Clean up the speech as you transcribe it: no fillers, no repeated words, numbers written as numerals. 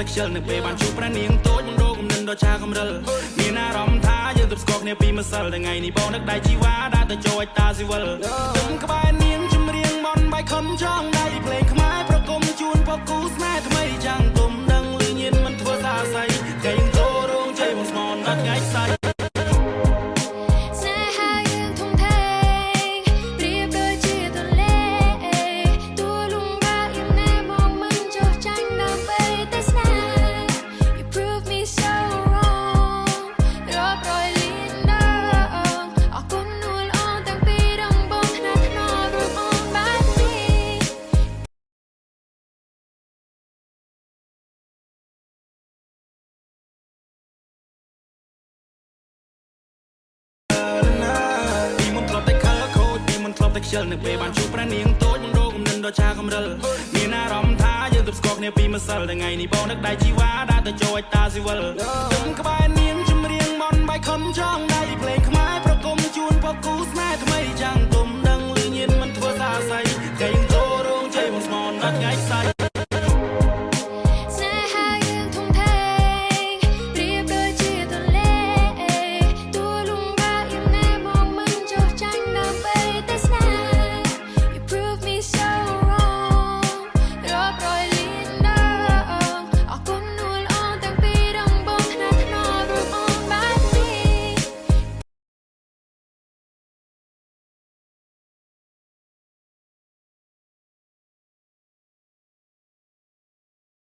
តែខ្ជិលនៅពេលបានជួបប្រានាងតូចមិនរកគំនិតដល់ឆាកំរិលមានអារម្មណ៍ថាយើងទៅស្គាល់គ្នាពីម្សិលថ្ងៃនេះបងនឹកដៃជីវ៉ាដែលទៅចូលតាស៊ីវិលខ្ញុំក្បែរនាងជំរៀងមន់បៃខំចង់ដៃភ្លេងខ្មែរប្រគំជូនពកគូស្នេហ៍ថ្មីចាំងទុំដឹងលឺញៀនមិនធ្វើសាស័យគេយើងចូលរោងជ័យបងស្មនដល់ថ្ងៃស្អែកតែខ្ជិលនៅពេលបានជួបប្រានាងតូចមិនរកគំនិតដល់ឆាកំរិលមានអារម្មណ៍ថាយើងទៅស្គាល់គ្នាពីម្សិលថ្ងៃនេះបងនឹកដៃជីវ៉ាដែលទៅចូលតាស៊ីវិលខ្ញុំក្បែរនាងជំរៀងមន់បៃខំចង់ដៃភ្លេងខ្មែរប្រគំជូនពកគូស្នេហ៍ថ្មីចាំង